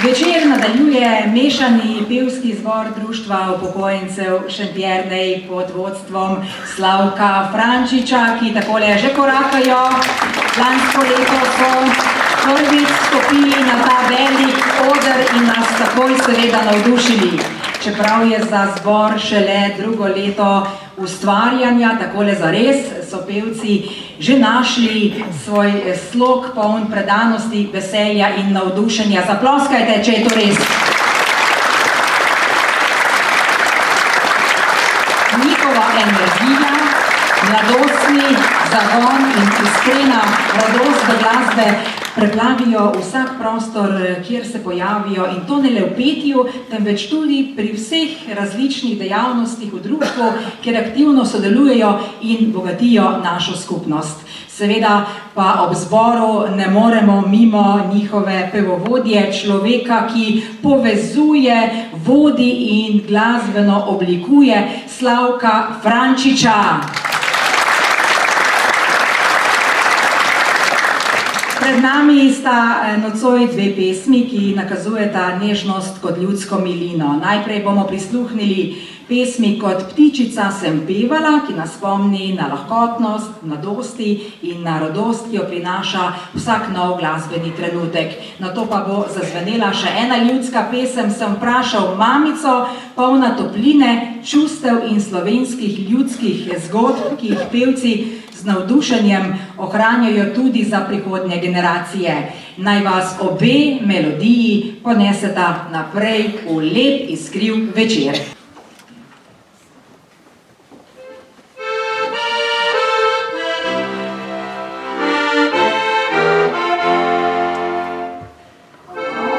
Večer nadaljuje mešani pevski zbor Društva upokojencev Šentjernej pod vodstvom Slavka Frančiča, ki takole že korakajo. Lansko leto so prvič stopili na ta velik oder in nas takoj seveda navdušili. Čeprav je za zbor šele drugo leto ustvarjanja, takole zares, so pevci že našli svoj slog poln predanosti, veselja in navdušenja. Zaploskajte, če je to res. Njihova energija, mladostni zagon in iskrena radost do glasbe preplavijo vsak prostor, kjer se pojavijo, in to ne le v petju, temveč tudi pri vseh različnih dejavnostih v društvu, kjer aktivno sodelujejo in bogatijo našo skupnost. Seveda pa ob zboru ne moremo mimo njihove pevovodje, človeka, ki povezuje, vodi in glasbeno oblikuje, Slavka Frančiča. Pred nami sta nocoj dve pesmi, ki nakazujeta nežnost kot ljudsko milino. Najprej bomo prisluhnili pesmi Kot ptičica sem pevala, ki nas spomni na lahkotnost, mladosti in na radost, ki jo prinaša vsak nov glasbeni trenutek. Nato pa bo zazvenela še ena ljudska pesem, Sem vprašal mamico, polna topline, čustev in slovenskih ljudskih zgodb, ki jih pevci z navdušenjem ohranjajo tudi za prihodnje generacije. Naj vas obe melodiji poneseta naprej v lep iskriv večer. Oh,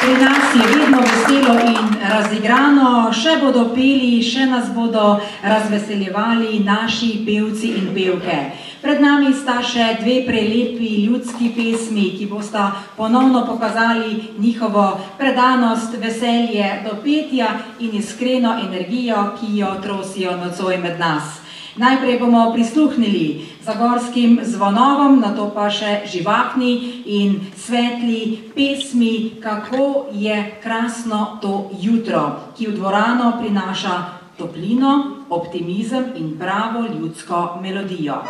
Pri nas je vedno veselo in razigrano, še bodo peli, še nas bodo razveseljevali naši pevci in pevke. Pred nami sta še dve prelepi ljudski pesmi, ki bosta ponovno pokazali njihovo predanost, veselje do petja in iskreno energijo, ki jo trosijo nocoj med nas. Najprej bomo prisluhnili zagorskim zvonovom, nato pa še živahni in svetli pesmi Kako je krasno to jutro, ki v dvorano prinaša toplino, optimizem in pravo ljudsko melodijo.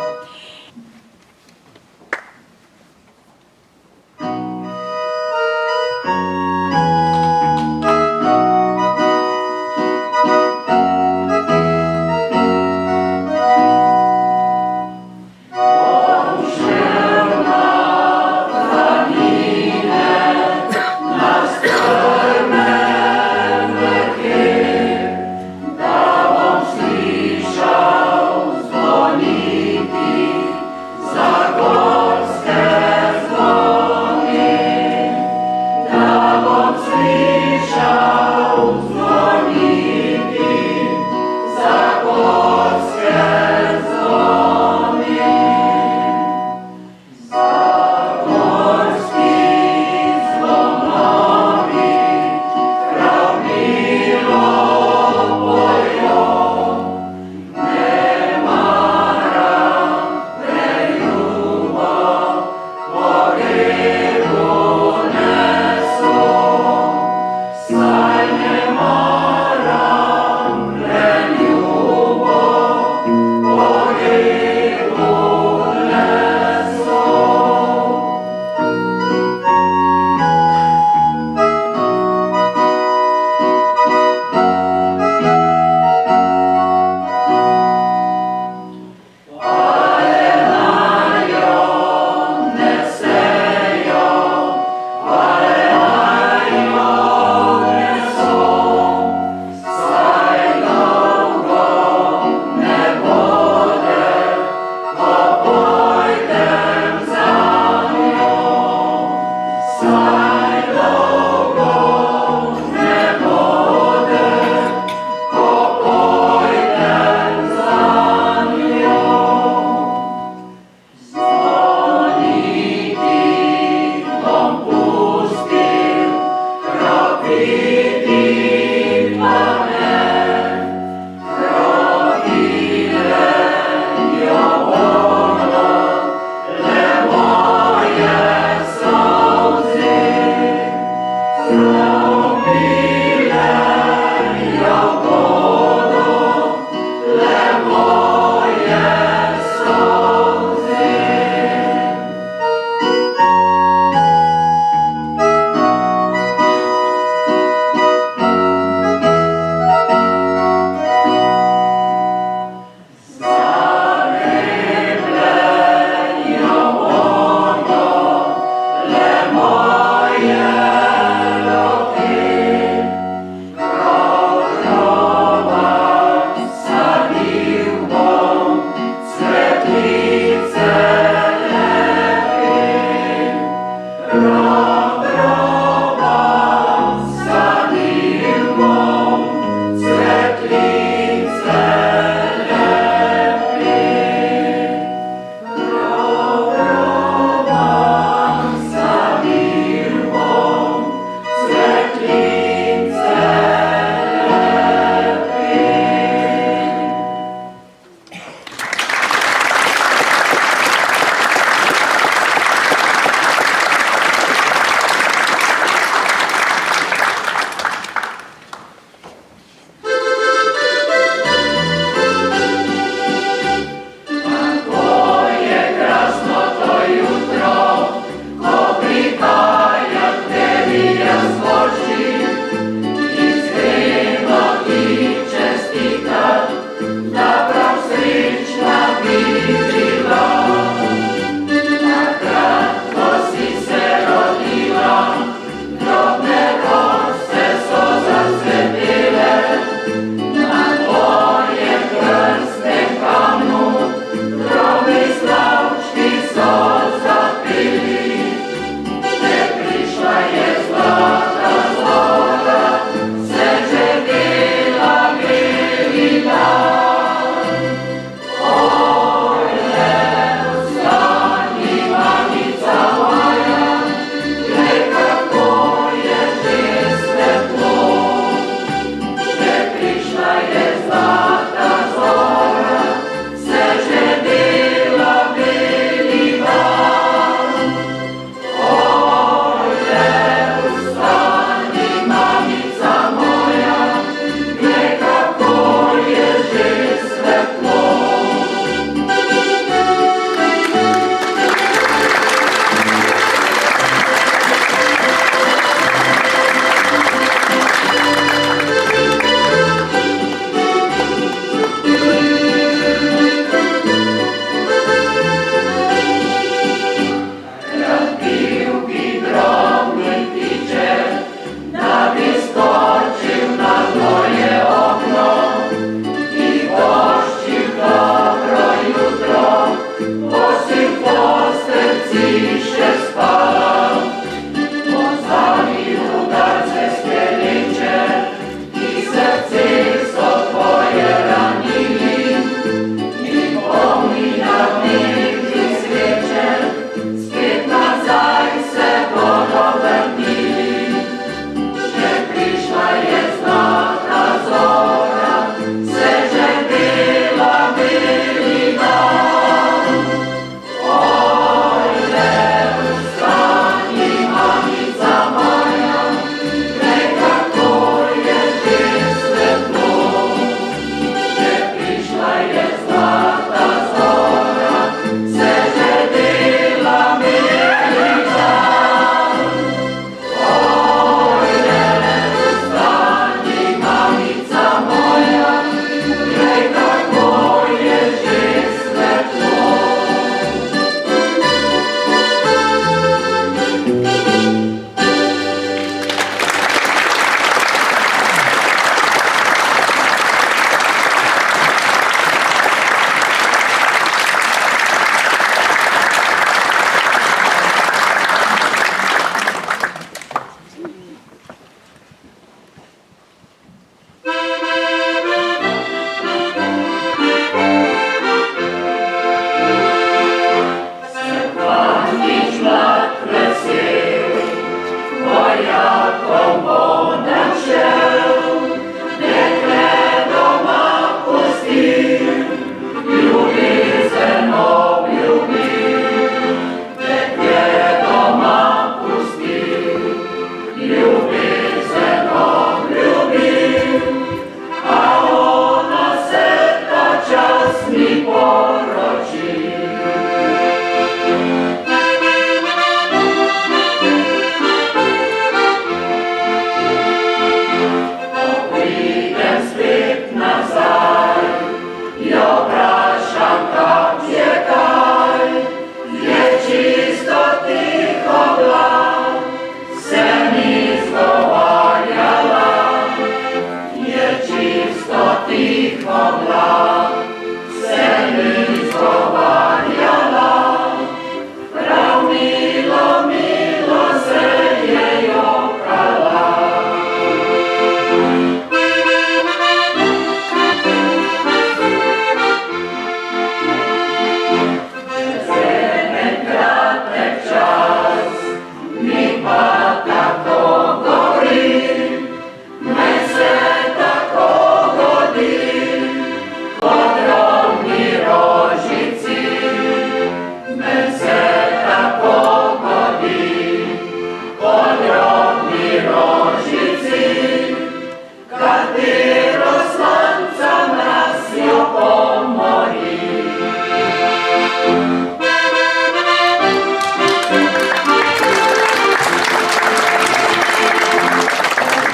katero sonca mrazjo pomori.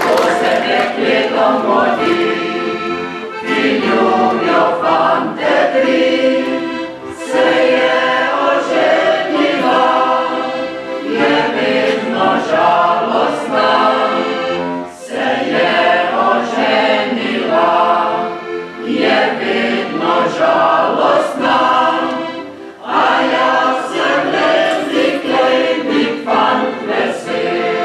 Ko se dekletom godi, ki ljubijo fante tri, se je oženila, je vedno žalostna. Se je oženila, je vedno žalostna, a jaz sem lezlik, lejnik, fant vesel.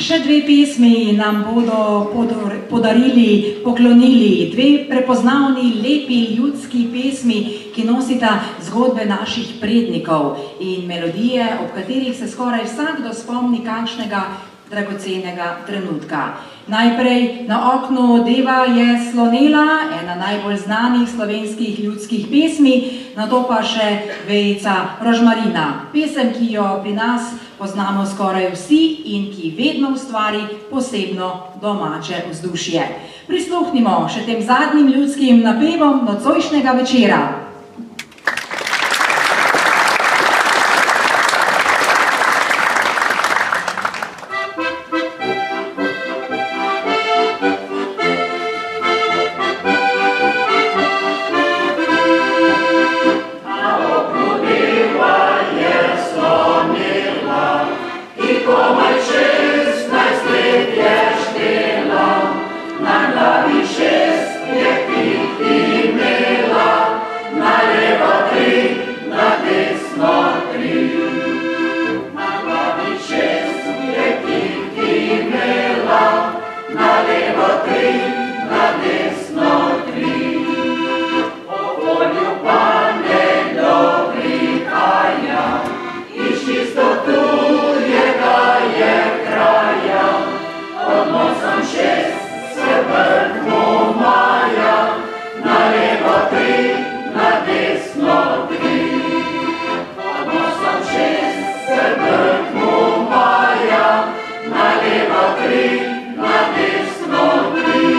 Še dve pesmi nam bodo poklonili, dve prepoznavni, lepi ljudski pesmi, ki nosita zgodbe naših prednikov in melodije, ob katerih se skoraj vsakdo spomni kakšnega dragocenega trenutka. Najprej Na oknu deva je slonela, ena najbolj znanih slovenskih ljudskih pesmi, nato pa še Vejica rožmarina, pesem, ki jo pri nas poznamo skoraj vsi in ki vedno ustvari posebno domače vzdušje. Prisluhnimo še tem zadnjim ljudskim napevom nocojšnjega večera. Na levo tri, na levo tri, na desno tri.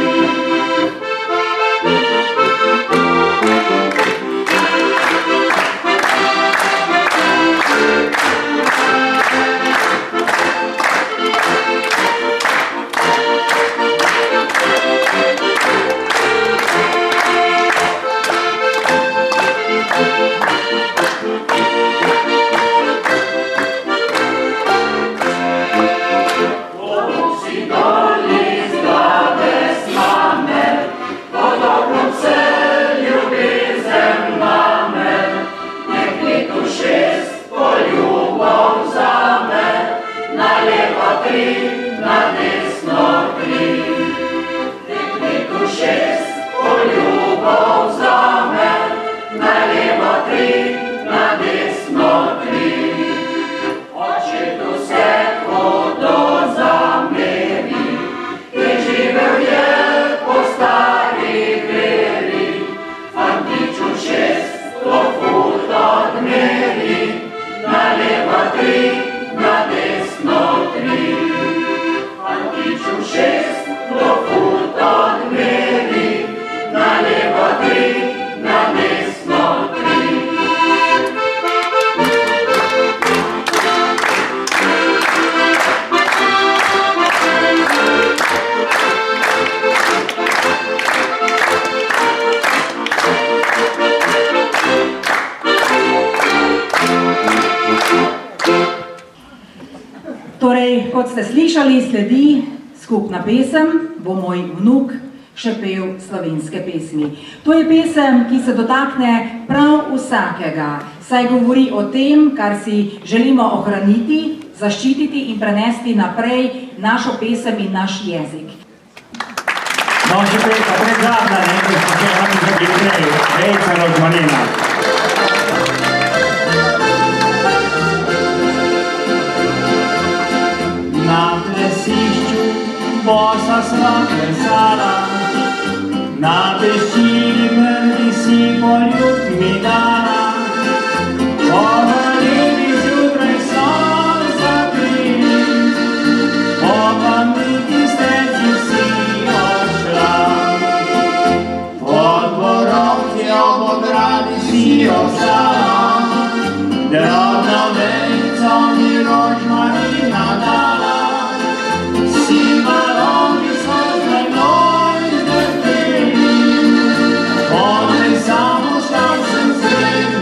Torej, kot ste slišali, sledi skupna pesem, bo moj vnuk še pel slovenske pesmi. To je pesem, ki se dotakne prav vsakega, saj govori o tem, kar si želimo ohraniti, zaščititi in prenesti naprej našo pesem in naš jezik. No, še predzadnja, ker smo se lahko zabitreli, Rejca Rozmanina. Na plesišču bosa sva plesala, na peščini mrdi si poljub mi dala. Povrljivi zjutraj so zapili, po pametni stezi si odšla. Pod borovci ob ogradi si ostala, drobno vejico mi rožmarina dala. Si balovi so zdaj moj zdrpeli, odrej samo šla sem sred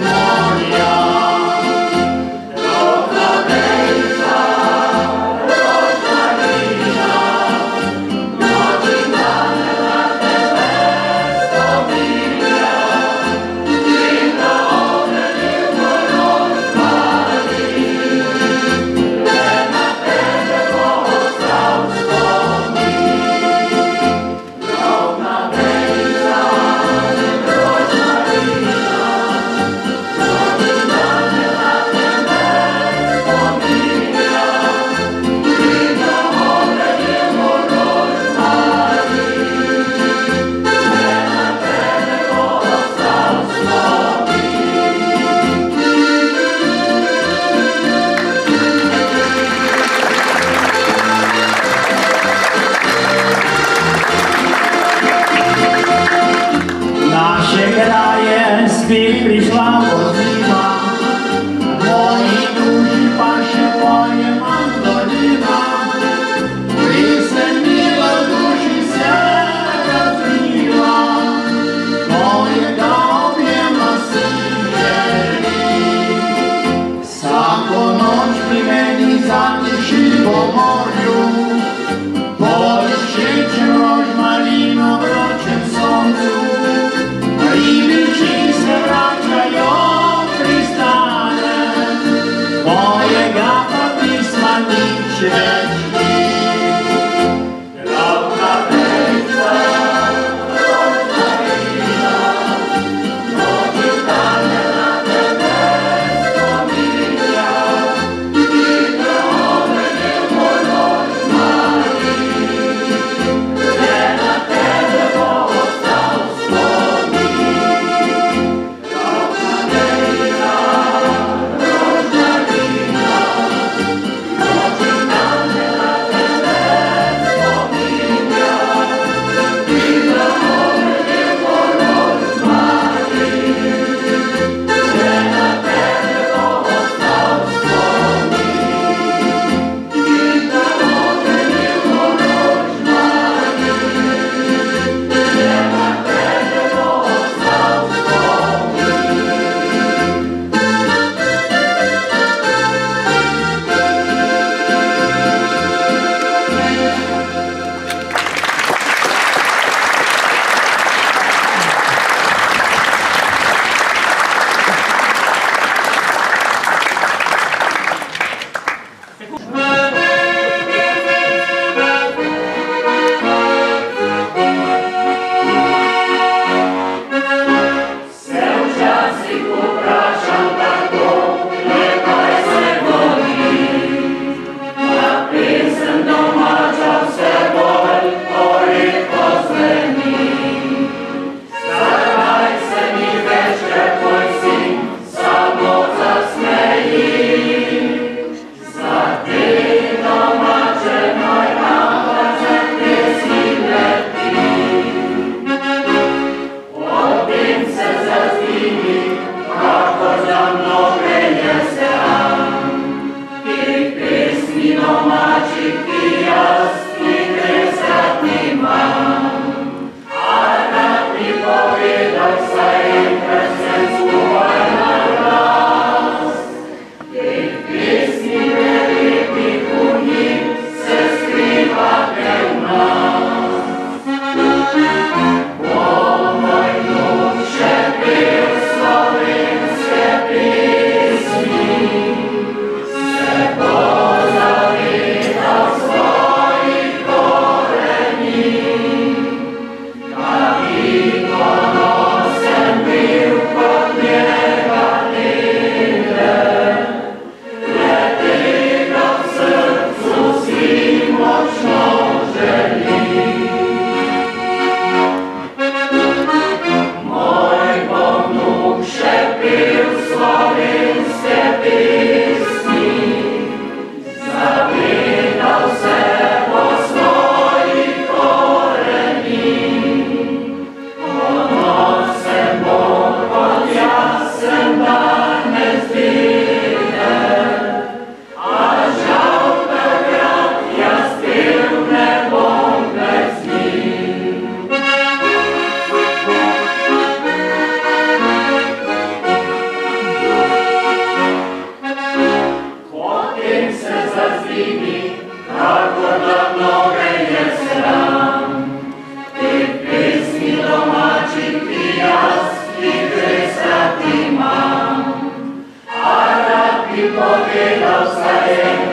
delavca enkrat.